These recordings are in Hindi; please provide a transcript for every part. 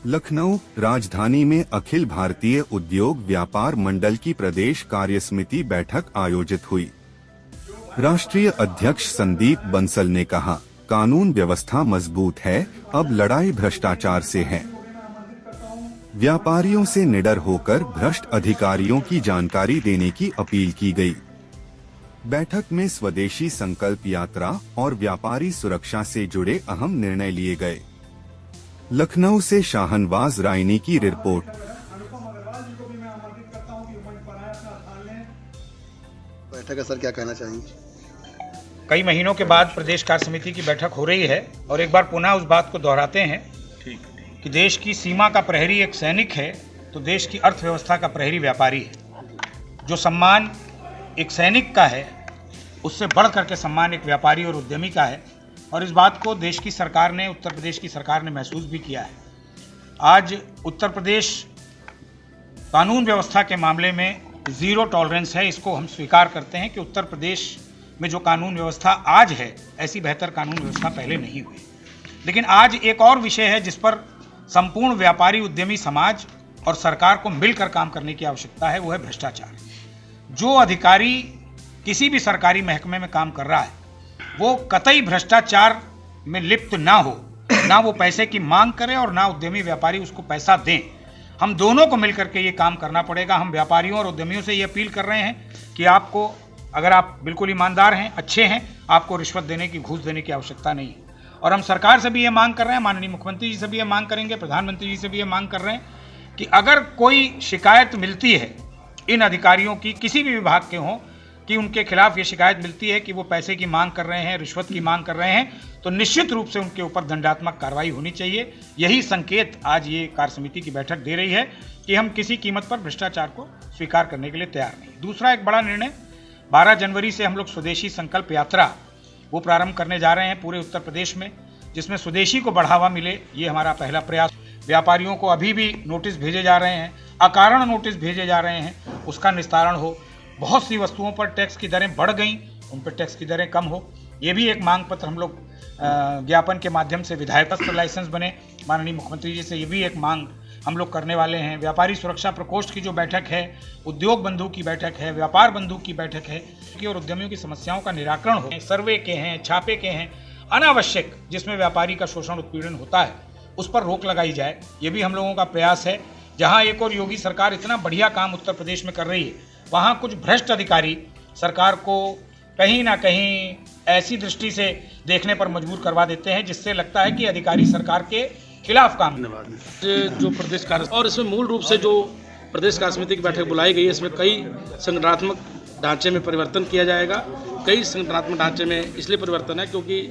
लखनऊ राजधानी में अखिल भारतीय उद्योग व्यापार मंडल की प्रदेश कार्यसमिति बैठक आयोजित हुई। राष्ट्रीय अध्यक्ष संदीप बंसल ने कहा, कानून व्यवस्था मजबूत है, अब लड़ाई भ्रष्टाचार से है। व्यापारियों से निडर होकर भ्रष्ट अधिकारियों की जानकारी देने की अपील की गई। बैठक में स्वदेशी संकल्प यात्रा और व्यापारी सुरक्षा से जुड़े अहम निर्णय लिए गए। लखनऊ से शाहनवाज रायनी की रिपोर्ट। बैठक का सर क्या कहना चाहेंगे? कई महीनों के बाद प्रदेश कार्य समिति की बैठक हो रही है और एक बार पुनः उस बात को दोहराते हैं कि देश की सीमा का प्रहरी एक सैनिक है तो देश की अर्थव्यवस्था का प्रहरी व्यापारी है। जो सम्मान एक सैनिक का है उससे बढ़ करके सम्मान एक व्यापारी और उद्यमी का है और इस बात को देश की सरकार ने, उत्तर प्रदेश की सरकार ने महसूस भी किया है। आज उत्तर प्रदेश कानून व्यवस्था के मामले में जीरो टॉलरेंस है। इसको हम स्वीकार करते हैं कि उत्तर प्रदेश में जो कानून व्यवस्था आज है, ऐसी बेहतर कानून व्यवस्था पहले नहीं हुई। लेकिन आज एक और विषय है जिस पर संपूर्ण व्यापारी उद्यमी समाज और सरकार को मिलकर काम करने की आवश्यकता है, वो है भ्रष्टाचार। जो अधिकारी किसी भी सरकारी महकमे में काम कर रहा है वो कतई भ्रष्टाचार में लिप्त ना हो, ना वो पैसे की मांग करे और ना उद्यमी व्यापारी उसको पैसा दें। हम दोनों को मिलकर के ये काम करना पड़ेगा। हम व्यापारियों और उद्यमियों से ये अपील कर रहे हैं कि आपको, अगर आप बिल्कुल ईमानदार हैं, अच्छे हैं, आपको रिश्वत देने की, घूस देने की आवश्यकता नहीं है। और हम सरकार से भी ये मांग कर रहे हैं, माननीय मुख्यमंत्री जी से भी ये मांग करेंगे, प्रधानमंत्री जी से भी ये मांग कर रहे हैं कि अगर कोई शिकायत मिलती है इन अधिकारियों की, किसी भी विभाग के हों, कि उनके खिलाफ ये शिकायत मिलती है कि वो पैसे की मांग कर रहे हैं, रिश्वत की मांग कर रहे हैं, तो निश्चित रूप से उनके ऊपर दंडात्मक कार्रवाई होनी चाहिए। यही संकेत आज ये कार्य समिति की बैठक दे रही है कि हम किसी कीमत पर भ्रष्टाचार को स्वीकार करने के लिए तैयार नहीं। दूसरा एक बड़ा निर्णय, 12 जनवरी से हम लोग स्वदेशी संकल्प यात्रा वो प्रारंभ करने जा रहे हैं पूरे उत्तर प्रदेश में, जिसमें स्वदेशी को बढ़ावा मिले, ये हमारा पहला प्रयास। व्यापारियों को अभी भी नोटिस भेजे जा रहे हैं, अकारण नोटिस भेजे जा रहे हैं, उसका निस्तारण हो। बहुत सी वस्तुओं पर टैक्स की दरें बढ़ गई, उन पर टैक्स की दरें कम हो। ये भी एक मांग पत्र हम लोग ज्ञापन के माध्यम से विधायक लाइसेंस बने, माननीय मुख्यमंत्री जी से ये भी एक मांग हम लोग करने वाले हैं। व्यापारी सुरक्षा प्रकोष्ठ की जो बैठक है, उद्योग बंधु की बैठक है, व्यापार बंधु की बैठक है कि और उद्यमियों की समस्याओं का निराकरण हो। सर्वे के हैं, छापे के हैं, अनावश्यक जिसमें व्यापारी का शोषण उत्पीड़न होता है उस पर रोक लगाई जाए, ये भी हम लोगों का प्रयास है। जहाँ एक और योगी सरकार इतना बढ़िया काम उत्तर प्रदेश में कर रही है, वहाँ कुछ भ्रष्ट अधिकारी सरकार को कहीं ना कहीं ऐसी दृष्टि से देखने पर मजबूर करवा देते हैं जिससे लगता है कि अधिकारी सरकार के खिलाफ काम। जो प्रदेश कार्य और इसमें मूल रूप से जो प्रदेश कार्य समिति की बैठक बुलाई गई है, इसमें कई संगठनात्मक ढांचे में परिवर्तन किया जाएगा। कई संगठनात्मक ढांचे में इसलिए परिवर्तन है क्योंकि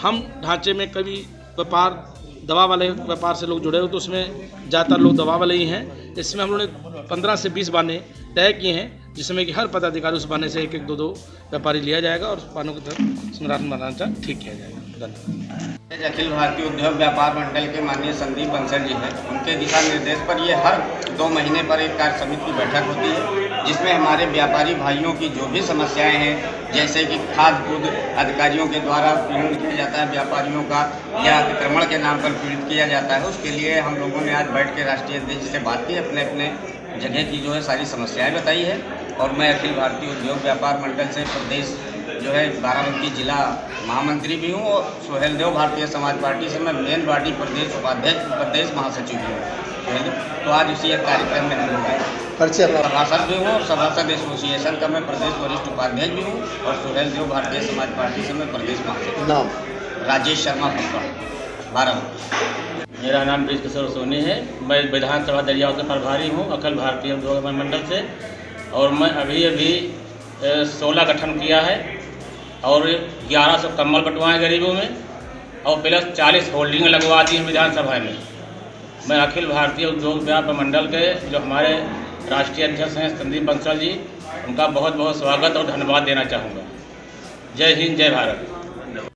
हम ढांचे में कभी व्यापार दवा वाले व्यापार से लोग जुड़े हो तो उसमें ज़्यादातर लोग दवा वाले ही हैं। इसमें हम लोगों ने 15 से 20 बाने तय किए हैं जिसमें कि हर पदाधिकारी उस बाने से 1-1, 2-2 व्यापारी लिया जाएगा और उस बानों की तरफ संगठनात्मक ढांचा ठीक किया जाएगा। धन्यवाद। अखिल भारतीय उद्योग व्यापार मंडल के माननीय संदीप बंसल जी हैं, उनके दिशा निर्देश पर ये हर 2 महीने पर एक कार्य समिति की बैठक होती है जिसमें हमारे व्यापारी भाइयों की जो भी समस्याएं हैं, जैसे कि खाद खुद अधिकारियों के द्वारा पीड़न किया जाता है व्यापारियों का, या अतिक्रमण के नाम पर पीड़ित किया जाता है, उसके लिए हम लोगों ने आज बैठ के राष्ट्रीय अध्यक्ष से बात की, अपने अपने जगह की जो है सारी समस्याएं बताई है। और मैं अखिल भारतीय उद्योग व्यापार मंडल से प्रदेश जो है बाराबंकी जिला महामंत्री भी हूँ और सुहेल देव भारतीय समाज पार्टी से मैं मेन बॉडी प्रदेश उपाध्यक्ष, प्रदेश महासचिव भी हूँ। तो आज इसी एक कार्यक्रम में हम लोग सभासद भी हूँ और सभासद एसोसिएशन का मैं प्रदेश वरिष्ठ उपाध्यक्ष भी हूँ और सुहेल देव भारतीय समाज पार्टी से मैं प्रदेश महासचिव। राजेश शर्मा बाराबंकी। मेरा नाम ब्रिजकिशोर सोनी है। मैं विधानसभा दरियाओं से प्रभारी हूँ अखिल भारतीय उद्योग मंडल से, और मैं अभी 16 गठन किया है और 1100 कम्बल बंटवाए गरीबों में और प्लस 40 होल्डिंग लगवा दी हैं विधानसभा में। मैं अखिल भारतीय उद्योग व्यापार मंडल के जो हमारे राष्ट्रीय अध्यक्ष हैं संदीप बंसल जी, उनका बहुत बहुत स्वागत और धन्यवाद देना चाहूँगा। जय हिंद, जय भारत।